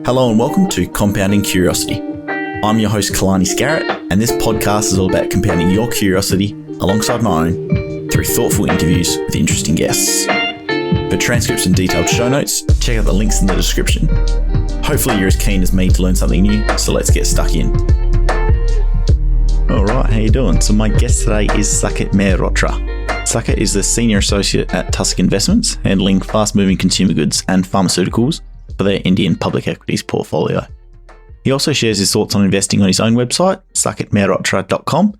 Hello and welcome to Compounding Curiosity. I'm your host Kalani Scarrett, and this podcast is all about compounding your curiosity alongside my own through thoughtful interviews with interesting guests. For transcripts and detailed show notes, check out the links in the description. Hopefully you're as keen as me to learn something new, so let's get stuck in. Alright, how you doing? So my guest today is Saket Mehrotra. Saket is the Senior Associate at Tusk Investments, handling fast-moving consumer goods and pharmaceuticals for their Indian public equities portfolio. He also shares his thoughts on investing on his own website, saketmehrotra.com,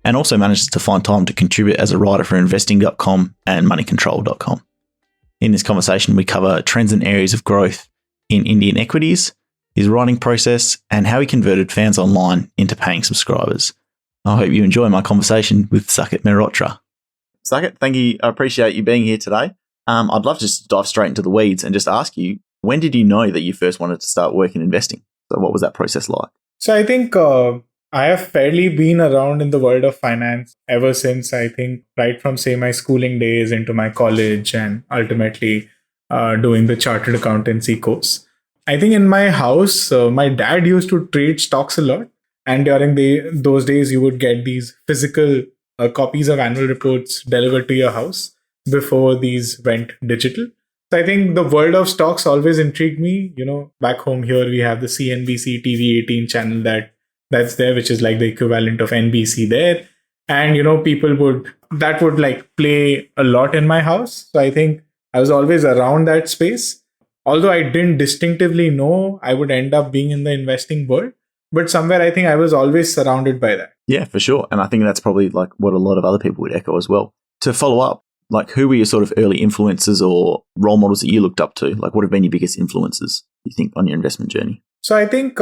and also manages to find time to contribute as a writer for investing.com and moneycontrol.com. In this conversation, we cover trends and areas of growth in Indian equities, his writing process, and how he converted fans online into paying subscribers. I hope you enjoy my conversation with Saket Mehrotra. Saket, thank you. I appreciate you being here today. I'd love to just dive straight into the weeds and just ask you, when did you know that you first wanted to start work in investing? So what was that process like? So I think I have fairly been around in the world of finance ever since, I think, right from, say, my schooling days into my college and ultimately doing the chartered accountancy course. I think in my house, my dad used to trade stocks a lot. And during those days, you would get these physical copies of annual reports delivered to your house before these went digital. So I think the world of stocks always intrigued me. You know, back home here, we have the CNBC TV18 channel that's there, which is like the equivalent of NBC there. And, you know, that would like play a lot in my house. So I think I was always around that space. Although I didn't distinctively know I would end up being in the investing world. But somewhere I think I was always surrounded by that. Yeah, for sure. And I think that's probably like what a lot of other people would echo as well. To follow up, like who were your sort of early influences or role models that you looked up to? Like what have been your biggest influences, you think, on your investment journey? So I think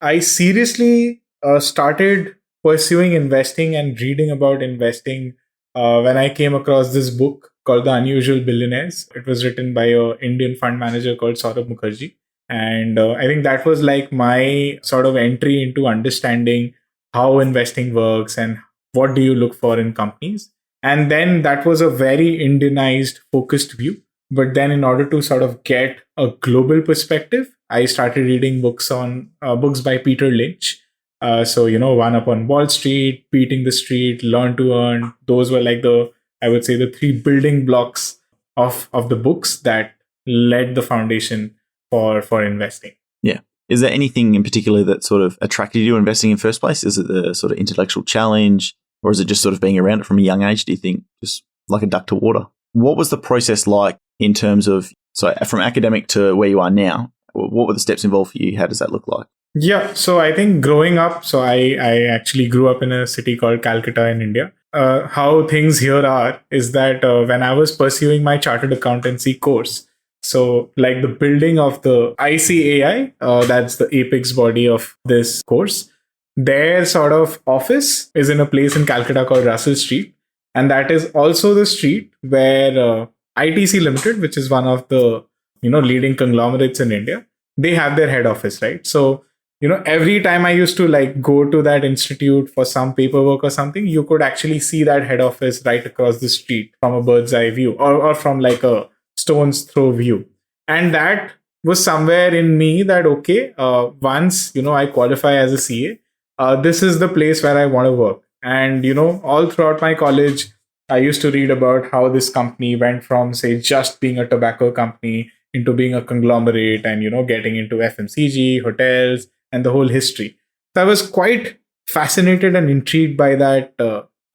I seriously started pursuing investing and reading about investing when I came across this book called The Unusual Billionaires. It was written by an Indian fund manager called Saurabh Mukherjee. And I think that was like my sort of entry into understanding how investing works and what do you look for in companies. And then that was a very Indianized, focused view. But then in order to sort of get a global perspective, I started reading books by Peter Lynch. So, you know, One Up on Wall Street, Beating the Street, Learn to Earn. Those were like the three building blocks of the books that led the foundation for investing. Yeah. Is there anything in particular that sort of attracted you to investing in first place? Is it the sort of intellectual challenge, or is it just sort of being around it from a young age, do you think, just like a duck to water? What was the process like in terms of, so from academic to where you are now, what were the steps involved for you? How does that look like? Yeah, so I think growing up, so I actually grew up in a city called Calcutta in India. How things here are is that when I was pursuing my chartered accountancy course, so like the building of the ICAI, that's the apex body of this course, their sort of office is in a place in Calcutta called Russell Street. And that is also the street where ITC Limited, which is one of the, you know, leading conglomerates in India, they have their head office, right? So, you know, every time I used to like go to that institute for some paperwork or something, you could actually see that head office right across the street from a bird's eye view or from like a stone's throw view. And that was somewhere in me that, okay, once, you know, I qualify as a CA, this is the place where I want to work. And, you know, all throughout my college, I used to read about how this company went from, say, just being a tobacco company into being a conglomerate and, you know, getting into FMCG, hotels, and the whole history. So I was quite fascinated and intrigued by that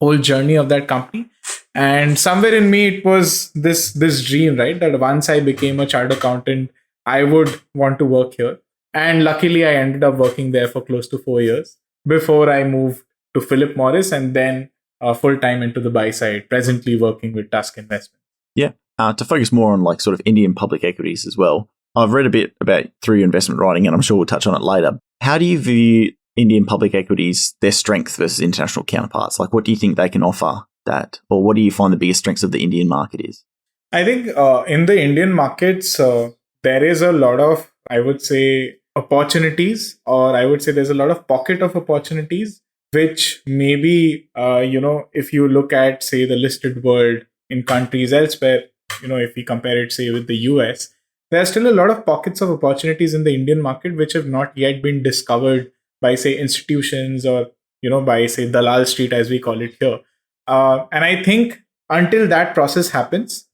whole journey of that company. And somewhere in me, it was this dream, right? That once I became a chartered accountant, I would want to work here. And luckily, I ended up working there for close to 4 years before I moved to Philip Morris and then full-time into the buy side, presently working with Tusk Investments. Yeah. To focus more on like sort of Indian public equities as well, I've read a bit about through your investment writing, and I'm sure we'll touch on it later. How do you view Indian public equities, their strength versus international counterparts? Like, what do you think they can offer that, or what do you find the biggest strengths of the Indian market is? I think in the Indian markets, there is a lot of, I would say, opportunities, or I would say there's a lot of pocket of opportunities, which maybe, you know, if you look at, say, the listed world in countries elsewhere, you know, if we compare it, say, with the US, there are still a lot of pockets of opportunities in the Indian market which have not yet been discovered by, say, institutions or, by, say, Dalal Street, as we call it here. And I think until that process happens,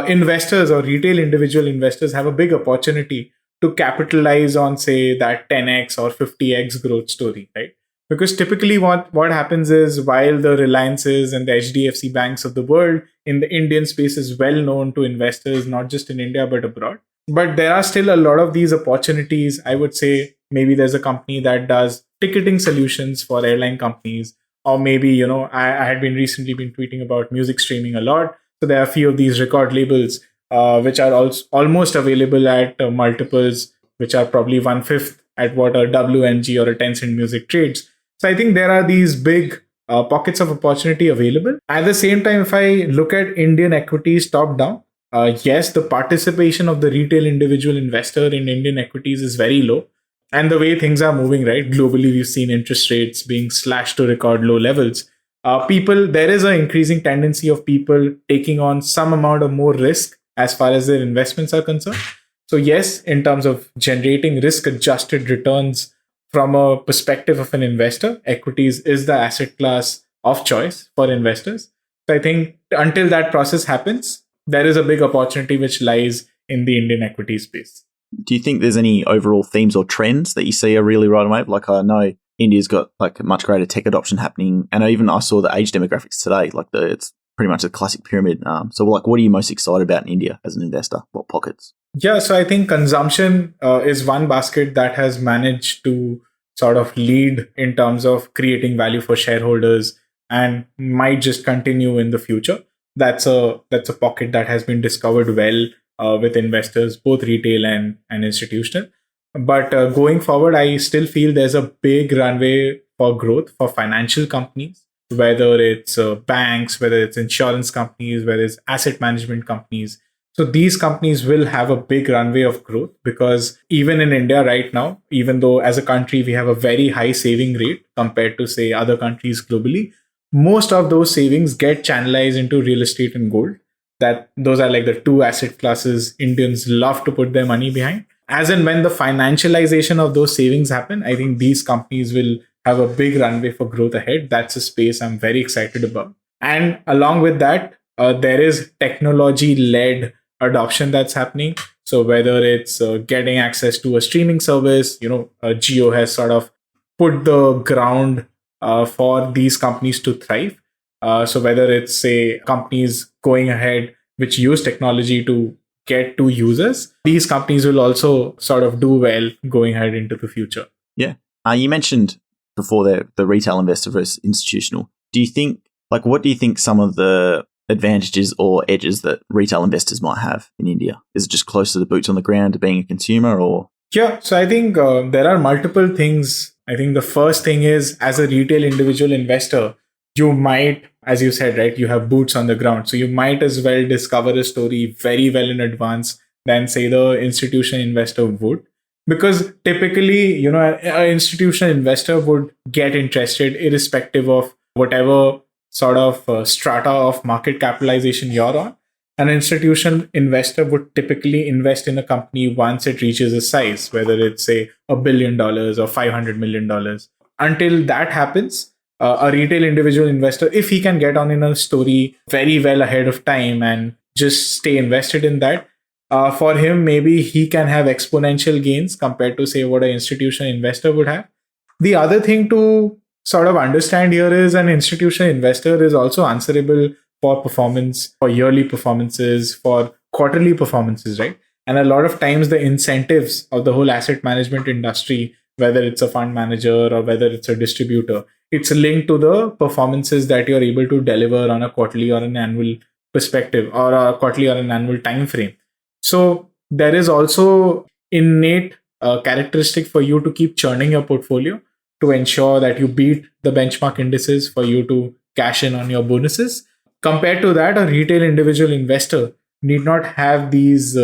investors or retail individual investors have a big opportunity to capitalize on, say, that 10x or 50x growth story, right? Because typically what happens is, while the Reliances and the HDFC banks of the world in the Indian space is well known to investors, not just in India, but abroad. But there are still a lot of these opportunities. I would say maybe there's a company that does ticketing solutions for airline companies. Or maybe, I had recently been tweeting about music streaming a lot. So there are a few of these record labels, which are also almost available at multiples, which are probably 1/5 at what a WMG or a Tencent Music trades. So I think there are these big pockets of opportunity available. At the same time, if I look at Indian equities top down, yes, the participation of the retail individual investor in Indian equities is very low. And the way things are moving, right, globally, we've seen interest rates being slashed to record low levels. There is an increasing tendency of people taking on some amount of more risk as far as their investments are concerned. So yes, in terms of generating risk-adjusted returns from a perspective of an investor, equities is the asset class of choice for investors. So I think until that process happens, there is a big opportunity which lies in the Indian equity space. Do you think there's any overall themes or trends that you see are really right away? Like, I know India's got like much greater tech adoption happening, and even I saw the age demographics today. Like, it's pretty much a classic pyramid. So, like, what are you most excited about in India as an investor? What pockets? Yeah, so I think consumption is one basket that has managed to sort of lead in terms of creating value for shareholders and might just continue in the future. That's a pocket that has been discovered well with investors, both retail and institutional. But going forward, I still feel there's a big runway for growth for financial companies, whether it's banks, whether it's insurance companies, whether it's asset management companies. So these companies will have a big runway of growth, because even in India right now, even though as a country we have a very high saving rate compared to, say, other countries globally, most of those savings get channelized into real estate and gold. That those are like the two asset classes Indians love to put their money behind. As and when the financialization of those savings happen, I think these companies will have a big runway for growth ahead. That's a space I'm very excited about. And along with that, there is technology-led adoption that's happening. So whether it's getting access to a streaming service, Jio has sort of put the ground for these companies to thrive. So whether it's, say, companies going ahead which use technology to get to users, these companies will also sort of do well going ahead into the future. Yeah. You mentioned before the retail investor versus institutional. Do you think, what do you think some of the advantages or edges that retail investors might have in India? Is it just close to the boots on the ground to being a consumer, or? Yeah. So I think there are multiple things. I think the first thing is, as a retail individual investor, you might, as you said, right, you have boots on the ground. So you might as well discover a story very well in advance than, say, the institutional investor would. Because typically, an institutional investor would get interested irrespective of whatever sort of strata of market capitalization you're on. An institutional investor would typically invest in a company once it reaches a size, whether it's, say, $1 billion or $500 million. Until that happens, a retail individual investor, if he can get on in a story very well ahead of time and just stay invested in that, for him, maybe he can have exponential gains compared to, say, what an institutional investor would have. The other thing to sort of understand here is, an institutional investor is also answerable for performance, for yearly performances, for quarterly performances, right? And a lot of times the incentives of the whole asset management industry, whether it's a fund manager or whether it's a distributor, it's linked to the performances that you're able to deliver on a quarterly or an annual perspective, or a quarterly or an annual time frame. So there is also innate characteristic for you to keep churning your portfolio to ensure that you beat the benchmark indices, for you to cash in on your bonuses. Compared to that, a retail individual investor need not have these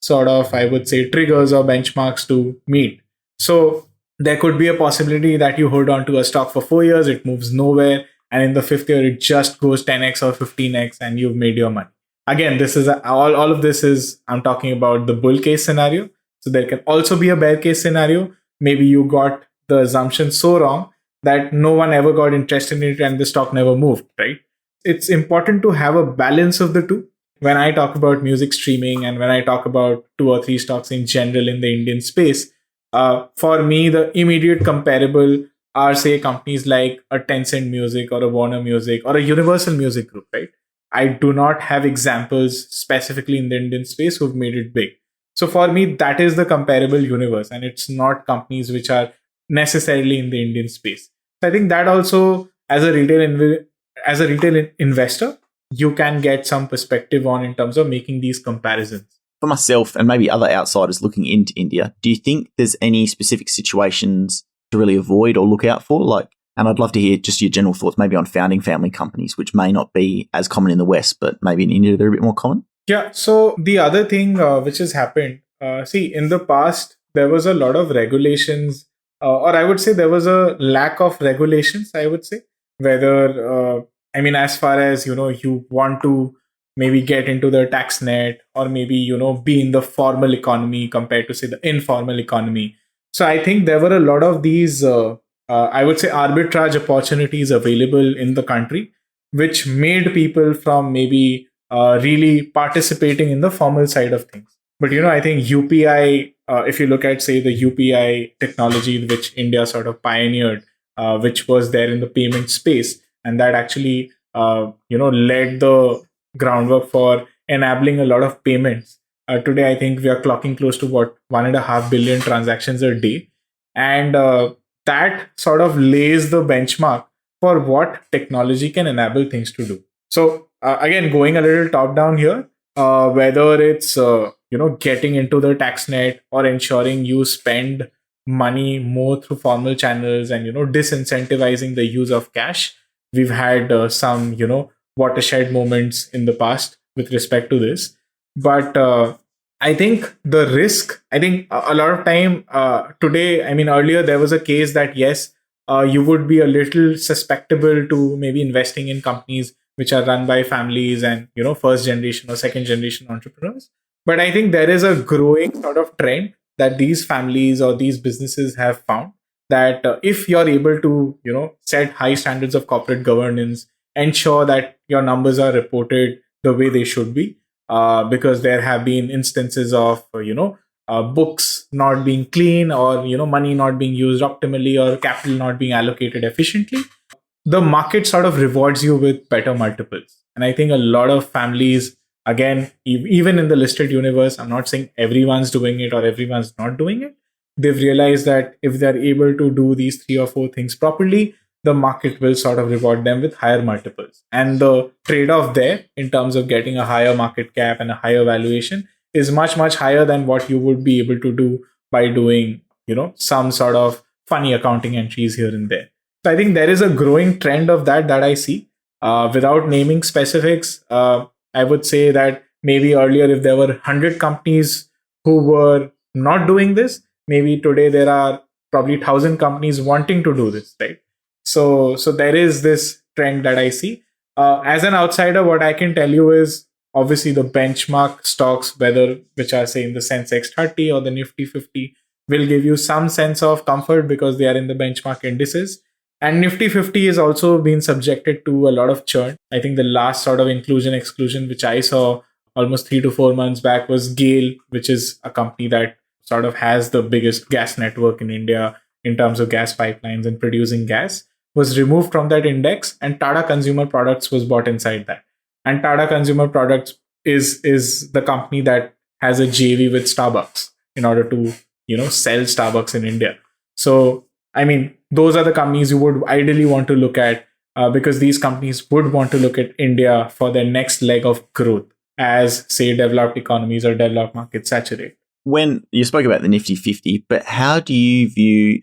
sort of, I would say, triggers or benchmarks to meet. So there could be a possibility that you hold on to a stock for 4 years, it moves nowhere, and in the 5th year, it just goes 10x or 15x and you've made your money. again, this is all of this is, I'm talking about the bull case scenario. So there can also be a bear case scenario. Maybe you got the assumption so wrong that no one ever got interested in it and the stock never moved, right? It's important to have a balance of the two. When I talk about music streaming and when I talk about two or three stocks in general in the Indian space, for me, the immediate comparable are, say, companies like a Tencent Music or a Warner Music or a Universal Music Group, right? I do not have examples specifically in the Indian space who've made it big. So for me, that is the comparable universe, and it's not companies which are necessarily in the Indian space. So I think that also, as a retail investor, you can get some perspective on in terms of making these comparisons. For myself and maybe other outsiders looking into India, do you think there's any specific situations to really avoid or look out for? Like, and I'd love to hear just your general thoughts maybe on founding family companies, which may not be as common in the West, but maybe in India they're a bit more common. Yeah. So the other thing which has happened, see, in the past, there was a lot of regulations, or I would say there was a lack of regulations, I would say, whether, as far as, you want to maybe get into the tax net or maybe, be in the formal economy compared to, say, the informal economy. So I think there were a lot of these, I would say, arbitrage opportunities available in the country, which made people from maybe really participating in the formal side of things. But, I think UPI, if you look at, say, the UPI technology, which India sort of pioneered, which was there in the payment space, and that actually, led the groundwork for enabling a lot of payments. Today, I think we are clocking close to 1.5 billion transactions a day. And that sort of lays the benchmark for what technology can enable things to do. So again, going a little top down here, whether it's getting into the tax net or ensuring you spend money more through formal channels and disincentivizing the use of cash, we've had some watershed moments in the past with respect to this. But I think the risk, I think a lot of time today, earlier there was a case that yes, you would be a little susceptible to maybe investing in companies which are run by families and first generation or second generation entrepreneurs. But I think there is a growing sort of trend that these families or these businesses have found that if you're able to set high standards of corporate governance, ensure that your numbers are reported the way they should be, because there have been instances of books not being clean or money not being used optimally or capital not being allocated efficiently, the market sort of rewards you with better multiples. And I think a lot of families, again, even in the listed universe, I'm not saying everyone's doing it or everyone's not doing it, they've realized that if they're able to do these 3 or 4 things properly, the market will sort of reward them with higher multiples. And the trade-off there in terms of getting a higher market cap and a higher valuation is much, much higher than what you would be able to do by doing, some sort of funny accounting entries here and there. So I think there is a growing trend of that I see. Without naming specifics, I would say that maybe earlier, if there were 100 companies who were not doing this, maybe today there are probably 1,000 companies wanting to do this, right? So there is this trend that I see. As an outsider, what I can tell you is obviously the benchmark stocks, whether which are, say, in the Sensex 30 or the Nifty 50, will give you some sense of comfort because they are in the benchmark indices. And Nifty 50 has also been subjected to a lot of churn. I think the last sort of inclusion-exclusion which I saw almost 3 to 4 months back was GAIL, which is a company that sort of has the biggest gas network in India in terms of gas pipelines and producing gas, was removed from that index, and Tata Consumer Products was bought inside that. And Tata Consumer Products is the company that has a JV with Starbucks in order to sell Starbucks in India. So those are the companies you would ideally want to look at because these companies would want to look at India for their next leg of growth as, say, developed economies or developed markets saturate. When you spoke about the Nifty 50, but how do you view,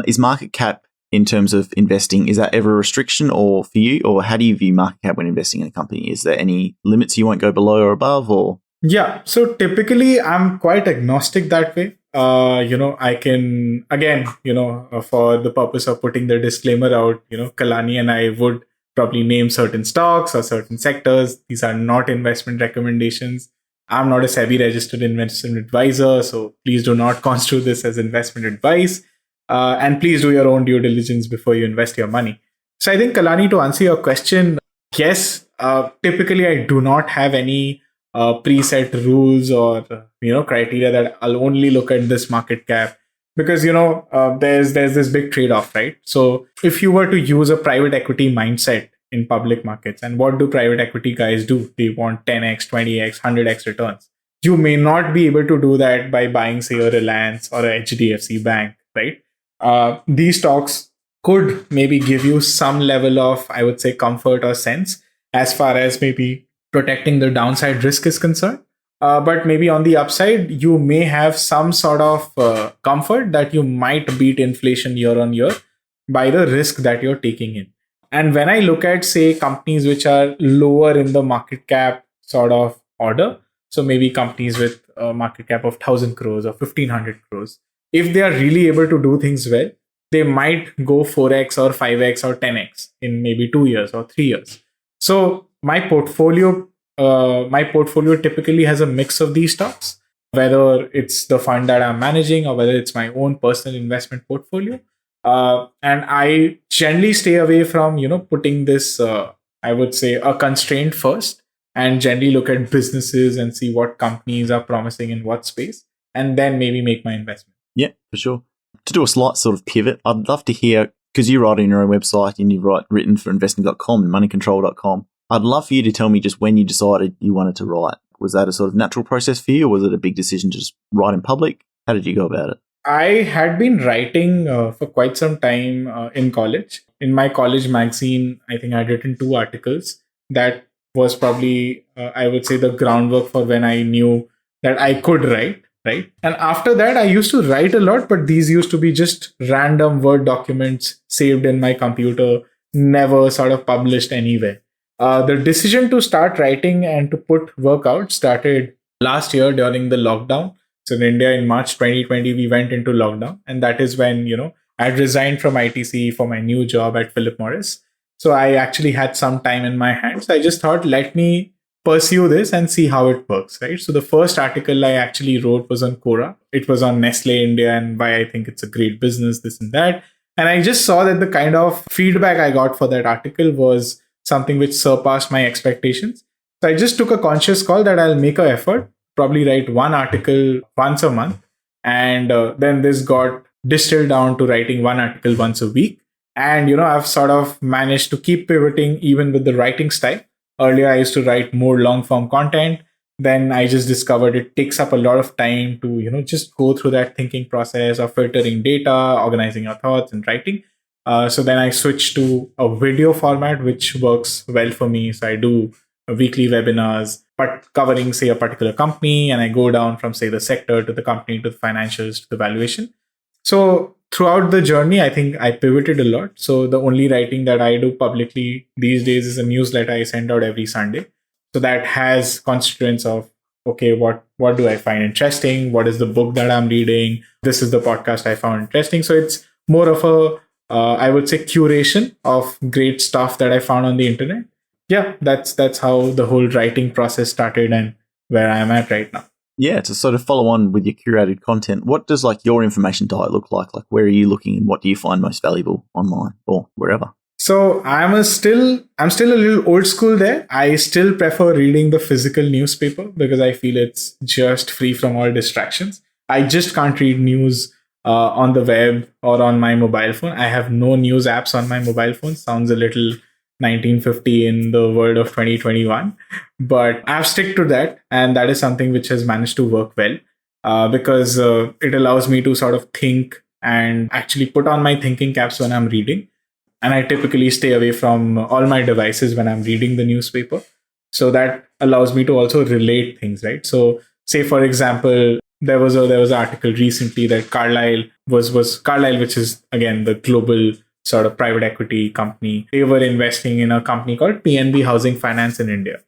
is market cap in terms of investing, is that ever a restriction or for you, or how do you view market cap when investing in a company? Is there any limits you won't go below or above, or? Yeah, so typically I'm quite agnostic that way. I can, again, for the purpose of putting the disclaimer out, Kalani and I would probably name certain stocks or certain sectors. These are not investment recommendations. I'm not a SEBI registered investment advisor, so please do not construe this as investment advice. And please do your own due diligence before you invest your money. So I think, Kalani, to answer your question, yes, typically I do not have any preset rules or criteria that I'll only look at this market cap, because there's this big trade-off, right? So if you were to use a private equity mindset in public markets, and what do private equity guys do? They want 10x, 20x, 100x returns. You may not be able to do that by buying, say, a Reliance or a HDFC Bank, right? These stocks could maybe give you some level of, I would say, comfort or sense as far as maybe protecting the downside risk is concerned. But maybe on the upside, you may have some sort of comfort that you might beat inflation year on year by the risk that you're taking in. And when I look at, say, companies which are lower in the market cap sort of order, so maybe companies with a market cap of 1,000 crores or 1,500 crores, if they are really able to do things well, they might go 4x or 5x or 10x in maybe 2 years or 3 years. So my portfolio typically has a mix of these stocks, whether it's the fund that I'm managing or whether it's my own personal investment portfolio. And I generally stay away from, putting this, I would say, a constraint first, and generally look at businesses and see what companies are promising in what space, and then maybe make my investment. Yeah, for sure. To do a slight sort of pivot, I'd love to hear, because you write on your own website and you've written for investing.com and moneycontrol.com. I'd love for you to tell me just when you decided you wanted to write. Was that a sort of natural process for you, or was it a big decision to just write in public? How did you go about it? I had been writing for quite some time in college. In my college magazine, I think I'd written 2 articles. That was probably, I would say, the groundwork for when I knew that I could write, right? And after that, I used to write a lot, but these used to be just random Word documents saved in my computer, never sort of published anywhere. The decision to start writing and to put work out started last year during the lockdown. So in India, in March 2020, we went into lockdown. And that is when, I had resigned from ITC for my new job at Philip Morris. So I actually had some time in my hands. I just thought, let me pursue this and see how it works, right? So the first article I actually wrote was on Quora. It was on Nestle India and why I think it's a great business, this and that. And I just saw that the kind of feedback I got for that article was something which surpassed my expectations. So I just took a conscious call that I'll make an effort, probably write 1 article once a month. And then this got distilled down to writing 1 article once a week. And, I've sort of managed to keep pivoting even with the writing style. Earlier, I used to write more long form content. Then I just discovered it takes up a lot of time to, just go through that thinking process of filtering data, organizing your thoughts and writing. So then I switched to a video format, which works well for me. So I do weekly webinars, but covering, say, a particular company, and I go down from, say, the sector to the company to the financials to the valuation. So throughout the journey, I think I pivoted a lot. So the only writing that I do publicly these days is a newsletter I send out every Sunday. So that has constituents of, okay, what do I find interesting? What is the book that I'm reading? This is the podcast I found interesting. So it's more of a, I would say, curation of great stuff that I found on the internet. Yeah, that's how the whole writing process started and where I am at right now. Yeah, to sort of follow on with your curated content, what does your information diet look like? Like, where are you looking and what do you find most valuable online or wherever? So I'm still a little old school there. I still prefer reading the physical newspaper because I feel it's just free from all distractions. I just can't read news on the web or on my mobile phone. I have no news apps on my mobile phone. Sounds a little 1950 in the world of 2021, but I've stick to that, and that is something which has managed to work well because it allows me to sort of think and actually put on my thinking caps when I'm reading. And I typically stay away from all my devices when I'm reading the newspaper. So that allows me to also relate things, right? So say, for example, there was an article recently that Carlyle was Carlyle, which is again the global sort of private equity company. They were investing in a company called PNB Housing Finance in India.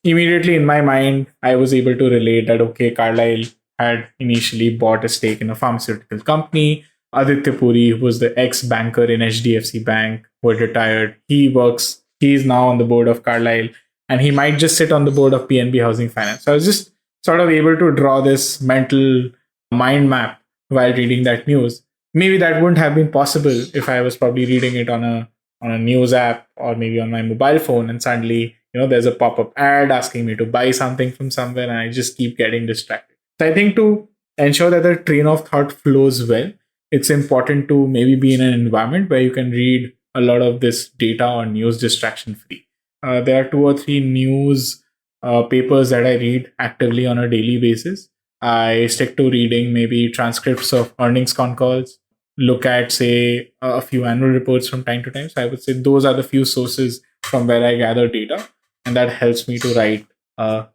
Immediately in my mind, I was able to relate that, okay, Carlyle had initially bought a stake in a pharmaceutical company. Aditya Puri, who was the ex-banker in HDFC Bank, who had retired, he works He is now on the board of Carlyle, and he might just sit on the board of PNB Housing Finance. So I was just sort of able to draw this mental mind map while reading that news. Maybe that wouldn't have been possible if I was probably reading it on a news app or maybe on my mobile phone, and suddenly there's a pop-up ad asking me to buy something from somewhere, and I just keep getting distracted. So I think to ensure that the train of thought flows well, it's important to maybe be in an environment where you can read a lot of this data or news distraction free. There are 2 or 3 news papers that I read actively on a daily basis. I stick to reading maybe transcripts of earnings con calls, look at, say, a few annual reports from time to time. So I would say those are the few sources from where I gather data, and that helps me to write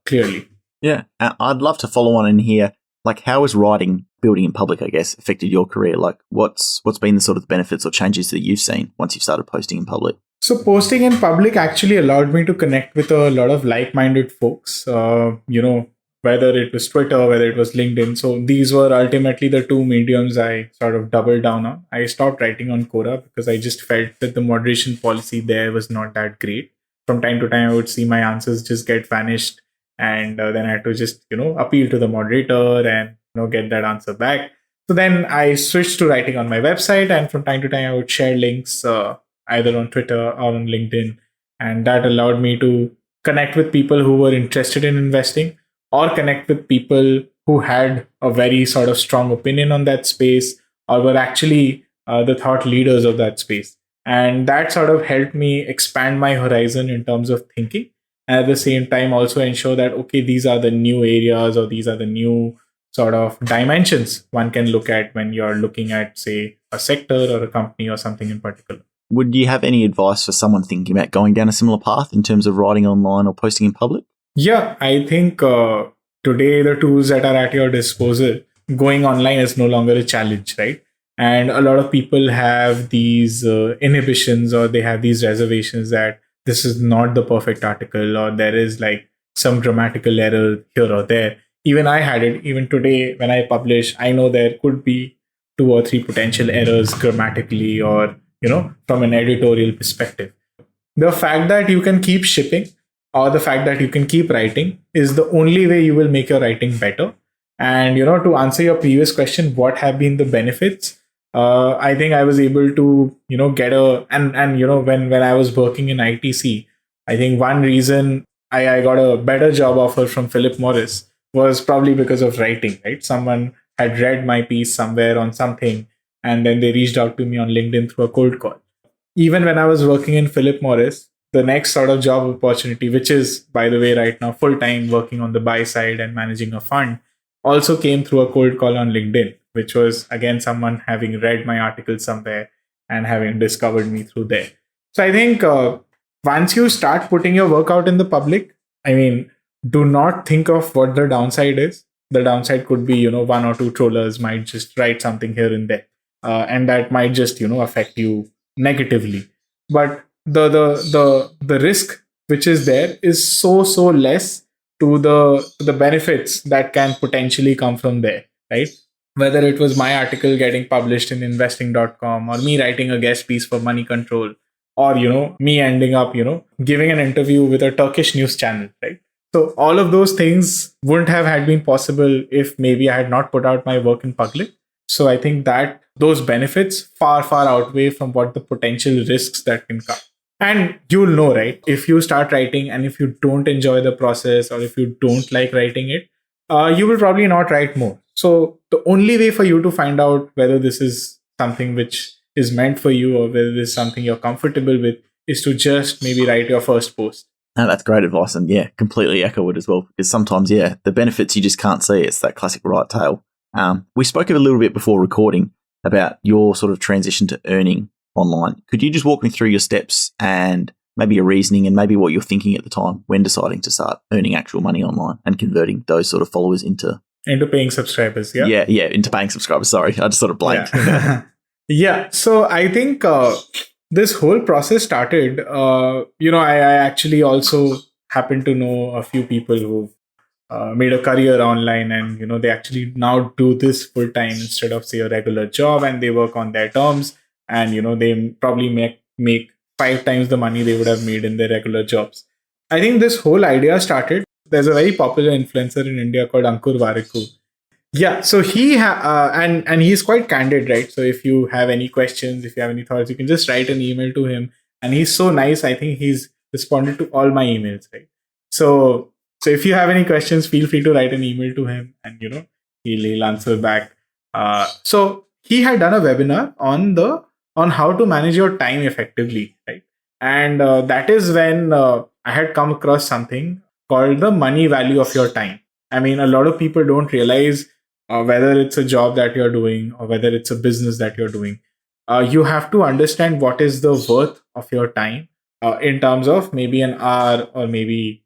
clearly. Yeah, I'd love to follow on in here. Like, how has writing, building in public, I guess, affected your career? Like, what's been the sort of benefits or changes that you've seen once you've started posting in public? So posting in public actually allowed me to connect with a lot of like-minded folks. Whether it was Twitter, whether it was LinkedIn. So these were ultimately the 2 mediums I sort of doubled down on. I stopped writing on Quora because I just felt that the moderation policy there was not that great. From time to time, I would see my answers just get vanished, and then I had to just appeal to the moderator and get that answer back. So then I switched to writing on my website, and from time to time, I would share links either on Twitter or on LinkedIn, and that allowed me to connect with people who were interested in investing, or connect with people who had a very sort of strong opinion on that space, or were actually the thought leaders of that space. And that sort of helped me expand my horizon in terms of thinking. And at the same time, also ensure that, okay, these are the new areas, or these are the new sort of dimensions one can look at when you're looking at, say, a sector or a company or something in particular. Would you have any advice for someone thinking about going down a similar path in terms of writing online or posting in public? Yeah, I think today the tools that are at your disposal, going online is no longer a challenge, right? And a lot of people have these inhibitions, or they have these reservations that this is not the perfect article, or there is like some grammatical error here or there. Even I had it. Even today, when I publish, I know there could be 2 or 3 potential errors grammatically, or from an editorial perspective. The fact that you can keep shipping, or the fact that you can keep writing, is the only way you will make your writing better. And to answer your previous question, what have been the benefits? I think I was able to get when I was working in ITC, I think one reason I got a better job offer from Philip Morris was probably because of writing. Right, someone had read my piece somewhere on something, and then they reached out to me on LinkedIn through a cold call. Even when I was working in Philip Morris, the next sort of job opportunity, which is, by the way, right now full-time working on the buy side and managing a fund, also came through a cold call on LinkedIn, which was, again, someone having read my article somewhere and having discovered me through there. So I think once you start putting your work out in the public, I mean, do not think of what the downside is. The downside could be, 1 or 2 trollers might just write something here and there. And that might just, affect you negatively. But the risk which is there is so less to the benefits that can potentially come from there, right? Whether it was my article getting published in investing.com, or me writing a guest piece for Money Control, or me ending up giving an interview with a Turkish news channel, right? So all of those things wouldn't have had been possible if maybe I had not put out my work in public. So I think that those benefits far outweigh from what the potential risks that can come. And you'll know, right? If you start writing and if you don't enjoy the process, or if you don't like writing it, you will probably not write more. So the only way for you to find out whether this is something which is meant for you, or whether this is something you're comfortable with, is to just maybe write your first post. No, that's great advice. And yeah, completely echo it as well. Because sometimes, the benefits you just can't see. It's that classic right tail. We spoke a little bit before recording about your sort of transition to earning online. Could you just walk me through your steps and maybe your reasoning, and maybe what you're thinking at the time when deciding to start earning actual money online and converting those sort of followers into paying subscribers? Yeah, into paying subscribers. Sorry, I just sort of blanked. Yeah. So I think this whole process started, I actually also happen to know a few people who've made a career online, and they actually now do this full time instead of, say, a regular job, and they work on their terms, and they probably make 5 times the money they would have made in their regular jobs. I think this whole idea started. There's a very popular influencer in India called Ankur Warikoo. Yeah, so and he's quite candid, right? So if you have any questions, if you have any thoughts, you can just write an email to him, and he's so nice. I think he's responded to all my emails, right? So if you have any questions, feel free to write an email to him, and he'll answer back. So he had done a webinar on how to manage your time effectively, right? And that is when I had come across something called the money value of your time. I mean, a lot of people don't realize whether it's a job that you're doing or whether it's a business that you're doing. You have to understand what is the worth of your time in terms of maybe an hour or maybe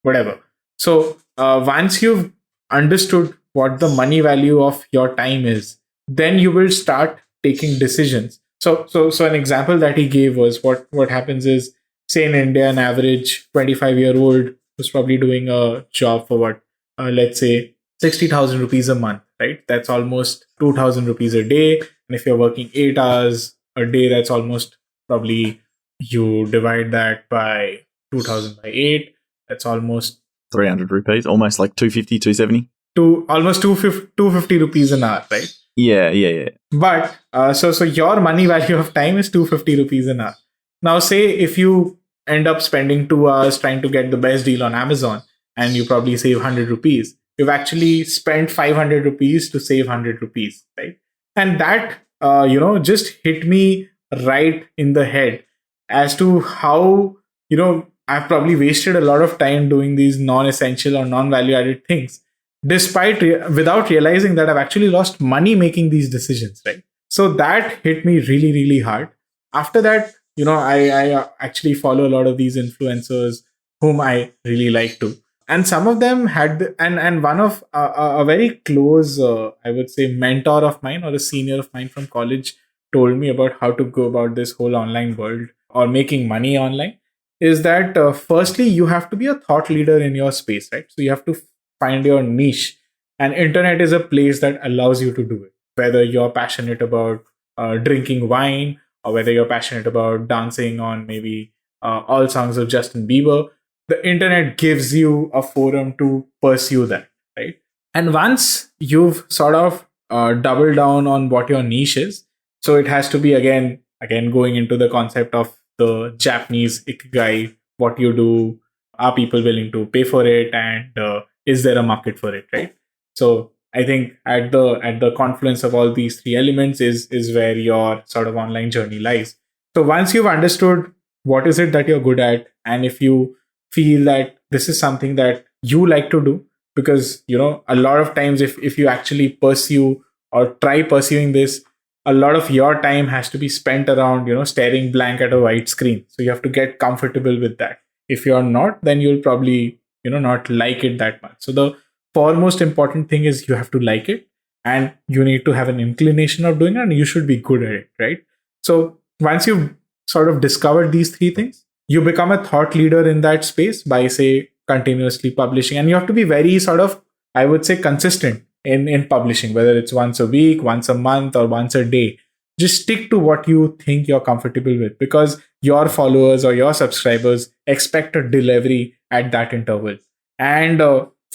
whatever. So once you've understood what the money value of your time is, then you will start taking decisions. So an example that he gave was what happens is, say in India, an average 25-year-old who's probably doing a job for let's say 60,000 rupees a month, right? That's almost 2,000 rupees a day. And if you're working 8 hours a day, that's almost probably, you divide that by 2,000 by 8, that's almost 300 rupees, almost like 250, 270. To almost 250 rupees an hour, right? Yeah. But so your money value of time is 250 rupees an hour. Now, say if you end up spending 2 hours trying to get the best deal on Amazon and you probably save 100 rupees, you've actually spent 500 rupees to save 100 rupees, right? And that, just hit me right in the head as to how, I've probably wasted a lot of time doing these non-essential or non-value added things, without realizing that I've actually lost money making these decisions, right? So that hit me really, really hard. After that, I actually follow a lot of these influencers whom I really like to. And some of them had, and one of a very close, I would say, mentor of mine or a senior of mine from college told me about how to go about this whole online world or making money online, is that firstly, you have to be a thought leader in your space, right? So you have to find your niche, and internet is a place that allows you to do it. Whether you're passionate about drinking wine, or whether you're passionate about dancing on maybe all songs of Justin Bieber, the internet gives you a forum to pursue that, right? And once you've sort of doubled down on what your niche is, so it has to be again going into the concept of the Japanese ikigai, what you do, are people willing to pay for it, and is there a market for it, right? So I think at the confluence of all these three elements is where your sort of online journey lies. So once you've understood what is it that you're good at, and if you feel that this is something that you like to do, because a lot of times if you actually pursue or try pursuing this, a lot of your time has to be spent around staring blank at a white screen. So you have to get comfortable with that. If you're not, then you'll probably not like it that much. So the foremost important thing is you have to like it, and you need to have an inclination of doing it, and you should be good at it, right? So once you've sort of discovered these three things, you become a thought leader in that space by, say, continuously publishing. And you have to be very sort of, I would say, consistent in publishing, whether it's once a week, once a month, or once a day. Just stick to what you think you're comfortable with, because your followers or your subscribers expect a delivery at that interval. And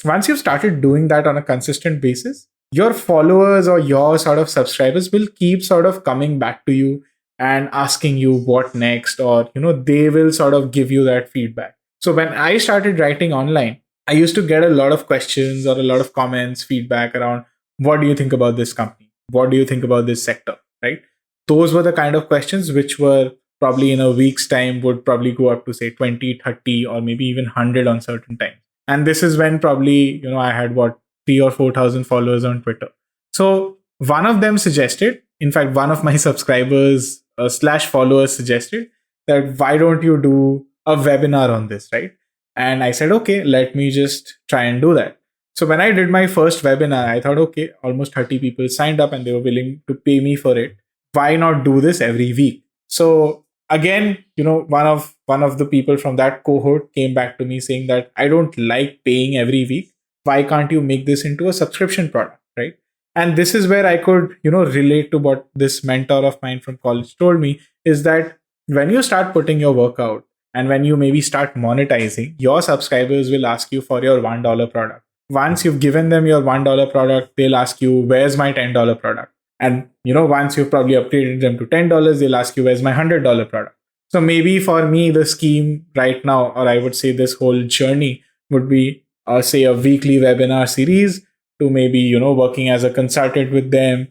once you've started doing that on a consistent basis, your followers or your sort of subscribers will keep sort of coming back to you and asking you what next, or they will sort of give you that feedback. So when I started writing online, I used to get a lot of questions or a lot of comments, feedback around, what do you think about this company? What do you think about this sector? Right? Those were the kind of questions which were probably in a week's time would probably go up to say 20, 30, or maybe even 100 on certain times. And this is when probably, I had 3 or 4,000 followers on Twitter. So one of them suggested, in fact, one of my subscribers / followers suggested that why don't you do a webinar on this, right? And I said, okay, let me just try and do that. So when I did my first webinar, I thought, okay, almost 30 people signed up and they were willing to pay me for it. Why not do this every week? So again, one of the people from that cohort came back to me saying that I don't like paying every week. Why can't you make this into a subscription product, right? And this is where I could, relate to what this mentor of mine from college told me, is that when you start putting your work out and when you maybe start monetizing, your subscribers will ask you for your $1 product. Once you've given them your $1 product, they'll ask you, where's my $10 product? And once you've probably upgraded them to $10, they'll ask you, where's my $100 product? So maybe for me, the scheme right now, or I would say this whole journey would be, say, a weekly webinar series to maybe, working as a consultant with them.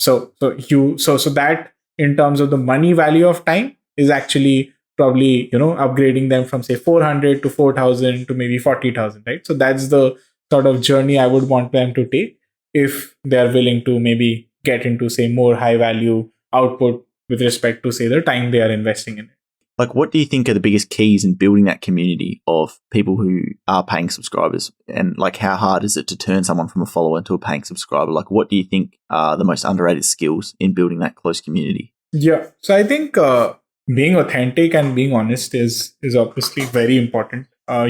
So that in terms of the money value of time is actually probably, upgrading them from say 400 to 4,000 to maybe 40,000, right? So that's the sort of journey I would want them to take if they're willing to maybe get into say more high value output with respect to say the time they are investing in it. Like, what do you think are the biggest keys in building that community of people who are paying subscribers? And like, how hard is it to turn someone from a follower to a paying subscriber? Like, what do you think are the most underrated skills in building that close community? Yeah. So I think being authentic and being honest is obviously very important.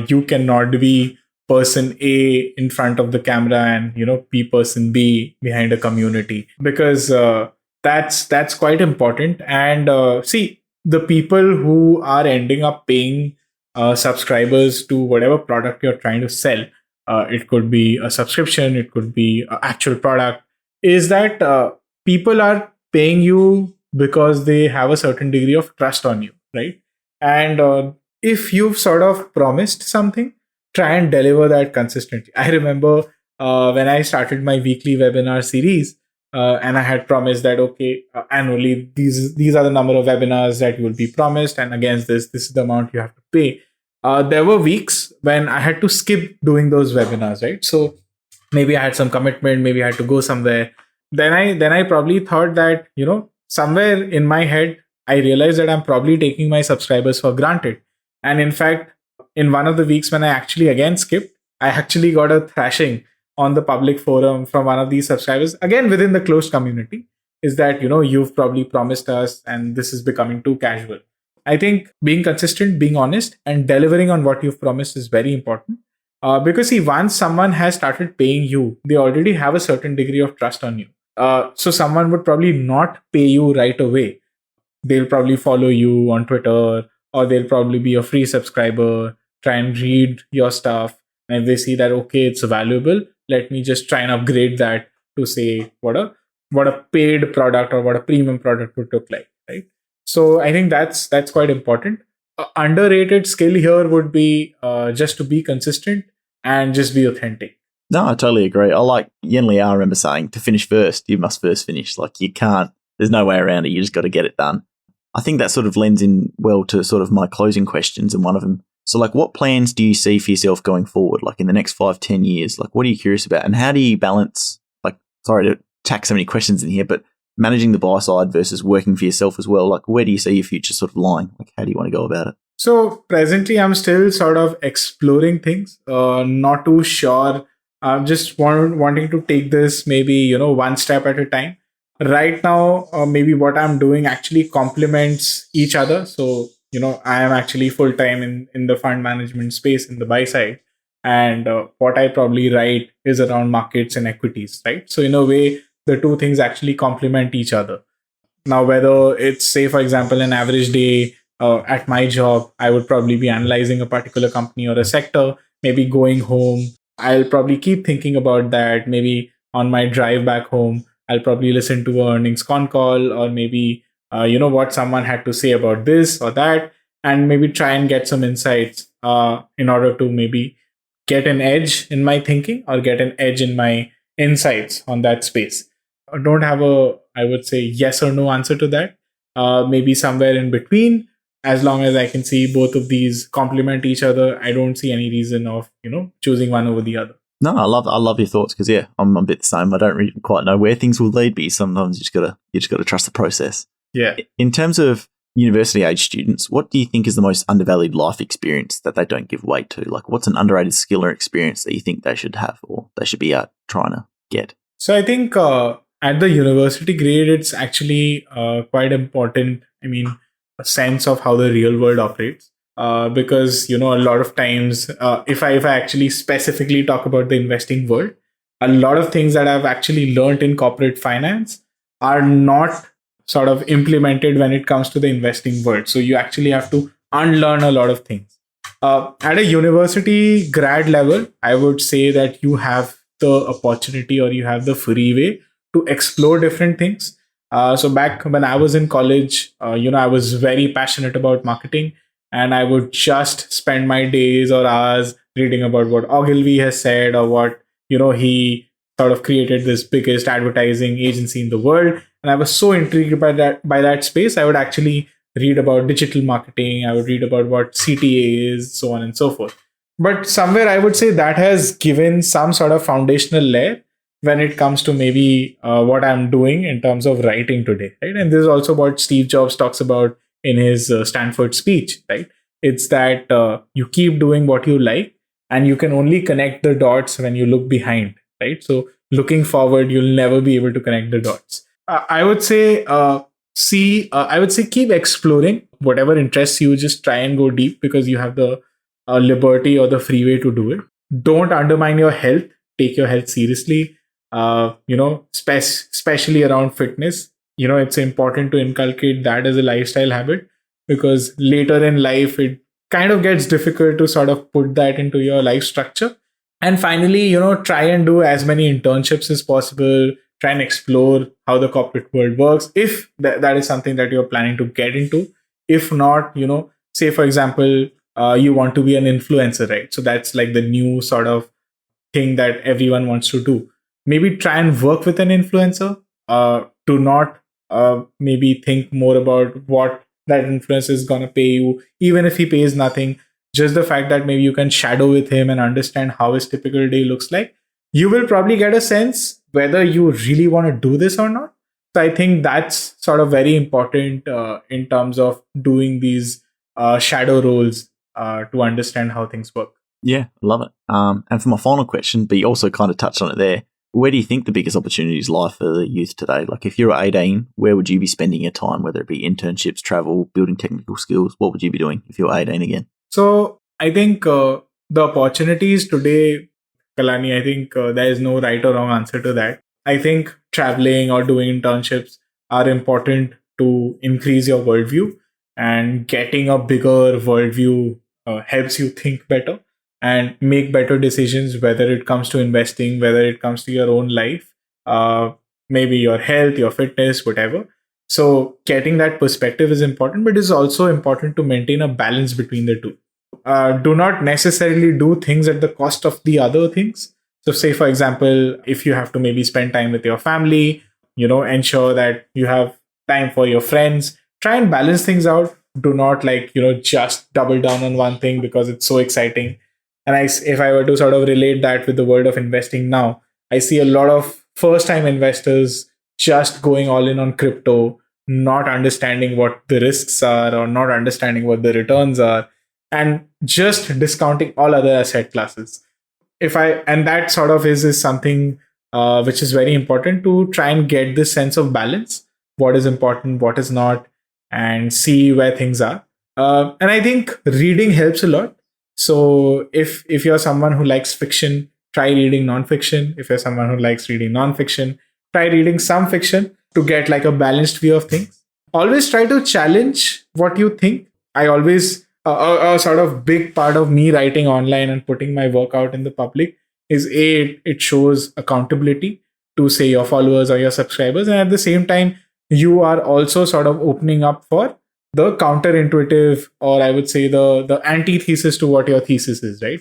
You cannot be person A in front of the camera and be person B behind a community, because that's quite important. And see, the people who are ending up paying subscribers to whatever product you're trying to sell, it could be a subscription, it could be an actual product, is that people are paying you because they have a certain degree of trust on you, right? And if you've sort of promised something, try and deliver that consistently. I remember when I started my weekly webinar series, and I had promised that, okay, annually, these are the number of webinars that you will be promised. And against this is the amount you have to pay. There were weeks when I had to skip doing those webinars, right? So maybe I had some commitment, maybe I had to go somewhere. Then I probably thought that, somewhere in my head, I realized that I'm probably taking my subscribers for granted. And in fact, in one of the weeks when I actually again skipped, I actually got a thrashing on the public forum from one of these subscribers, again within the closed community, is that, you've probably promised us and this is becoming too casual. I think being consistent, being honest, and delivering on what you've promised is very important. Because see, once someone has started paying you, they already have a certain degree of trust on you. So someone would probably not pay you right away. They'll probably follow you on Twitter, or they'll probably be a free subscriber, try and read your stuff. And if they see that, okay, it's valuable, let me just try and upgrade that to say what a paid product or what a premium product would look like, right? So I think that's quite important. Underrated skill here would be just to be consistent and just be authentic. No, I totally agree. I like Yen Liao, I remember saying, to finish first, you must first finish. Like, you can't, there's no way around it. You just got to get it done. I think that sort of lends in well to sort of my closing questions, and one of them. So, like, what plans do you see for yourself going forward? Like, in the next 5-10 years, like, what are you curious about? And how do you balance, like, sorry to tack so many questions in here, but managing the buy side versus working for yourself as well? Like, where do you see your future sort of lying? Like, how do you want to go about it? So presently, I'm still sort of exploring things, not too sure. I'm just wanting to take this maybe, one step at a time. Right now, maybe what I'm doing actually complements each other. So, I am actually full-time in the fund management space in the buy side. And what I probably write is around markets and equities, right? So in a way, the two things actually complement each other. Now, whether it's, say, for example, an average day at my job, I would probably be analyzing a particular company or a sector, maybe going home. I'll probably keep thinking about that. Maybe on my drive back home, I'll probably listen to an earnings con call, or maybe, what someone had to say about this or that, and maybe try and get some insights in order to maybe get an edge in my thinking or get an edge in my insights on that space. I don't have I would say, yes or no answer to that. Maybe somewhere in between. As long as I can see both of these complement each other, I don't see any reason of, choosing one over the other. No, I love your thoughts, because I'm a bit the same. I don't really quite know where things will lead, but sometimes you just gotta trust the process. Yeah. In terms of university age students, what do you think is the most undervalued life experience that they don't give weight to? Like, what's an underrated skill or experience that you think they should have, or they should be trying to get? So I think at the university grade, it's actually quite important. I mean, a sense of how the real world operates. Because, a lot of times, if I actually specifically talk about the investing world, a lot of things that I've actually learned in corporate finance are not sort of implemented when it comes to the investing world. So you actually have to unlearn a lot of things. At a university grad level, I would say that you have the opportunity or you have the freeway to explore different things. So back when I was in college, I was very passionate about marketing, and I would just spend my days or hours reading about what Ogilvy has said, or what, he sort of created this biggest advertising agency in the world. And I was so intrigued by that space. I would actually read about digital marketing. I would read about what CTA is, so on and so forth. But somewhere I would say that has given some sort of foundational layer when it comes to maybe what I'm doing in terms of writing today, right? And this is also what Steve Jobs talks about in his Stanford speech, right? It's that you keep doing what you like, and you can only connect the dots when you look behind, right? So looking forward, you'll never be able to connect the dots. I would say keep exploring whatever interests you. Just try and go deep, because you have the liberty or the freeway to do it. Don't undermine your health. Take your health seriously. Especially around fitness. It's important to inculcate that as a lifestyle habit, because later in life it kind of gets difficult to sort of put that into your life structure. And finally, try and do as many internships as possible. Try and explore how the corporate world works, if that is something that you're planning to get into. If not, say for example, you want to be an influencer, right? So that's like the new sort of thing that everyone wants to do. Maybe try and work with an influencer. Do not maybe think more about what that influencer is going to pay you, even if he pays nothing. Just the fact that maybe you can shadow with him and understand how his typical day looks like, you will probably get a sense whether you really want to do this or not. So I think that's sort of very important in terms of doing these shadow roles to understand how things work. Yeah, love it. And for my final question, but you also kind of touched on it there, where do you think the biggest opportunities lie for the youth today? Like if you're 18, where would you be spending your time, whether it be internships, travel, building technical skills? What would you be doing if you're 18 again? So I think the opportunities today, Kalani, I think there is no right or wrong answer to that. I think traveling or doing internships are important to increase your worldview, and getting a bigger worldview helps you think better and make better decisions, whether it comes to investing, whether it comes to your own life, maybe your health, your fitness, whatever. So getting that perspective is important, but it's also important to maintain a balance between the two. Do not necessarily do things at the cost of the other things. So say, for example, if you have to maybe spend time with your family, ensure that you have time for your friends. Try and balance things out. Do not just double down on one thing because it's so exciting. And if I were to sort of relate that with the world of investing now, I see a lot of first-time investors just going all in on crypto, not understanding what the risks are or not understanding what the returns are, and just discounting all other asset classes. And that sort of is something which is very important, to try and get this sense of balance. What is important, what is not, and see where things are. And I think reading helps a lot. So if you're someone who likes fiction, try reading nonfiction. If you're someone who likes reading nonfiction, try reading some fiction to get like a balanced view of things. Always try to challenge what you think. I always, a sort of big part of me writing online and putting my work out in the public is it shows accountability to, say, your followers or your subscribers. And at the same time, you are also sort of opening up for the counterintuitive, or I would say the antithesis to what your thesis is, right?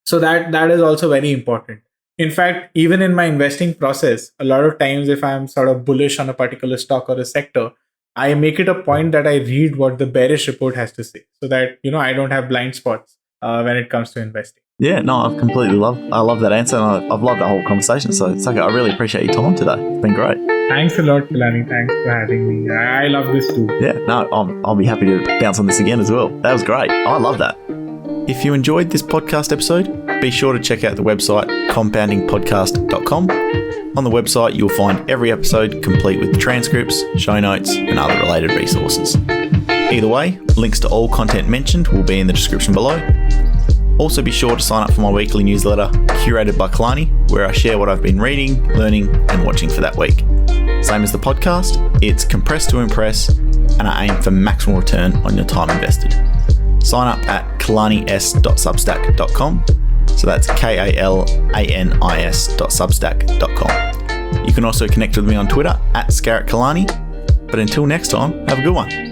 So that is also very important. In fact, even in my investing process, a lot of times if I'm sort of bullish on a particular stock or a sector, I make it a point that I read what the bearish report has to say, so that I don't have blind spots when it comes to investing. Yeah, no, I love that answer, and I've loved the whole conversation. So, Saket, I really appreciate your time today. It's been great. Thanks a lot, Kalani. Thanks for having me. I love this too. Yeah, no, I'll be happy to bounce on this again as well. That was great. I love that. If you enjoyed this podcast episode, be sure to check out the website compoundingpodcast.com. On the website, you'll find every episode complete with transcripts, show notes, and other related resources. Either way, links to all content mentioned will be in the description below. Also, be sure to sign up for my weekly newsletter, curated by Kalani, where I share what I've been reading, learning, and watching for that week. Same as the podcast, it's compressed to impress, and I aim for maximal return on your time invested. Sign up at kalanis.substack.com. So that's KALANIS.substack.com. You can also connect with me on Twitter at ScarrettKalani. But until next time, have a good one.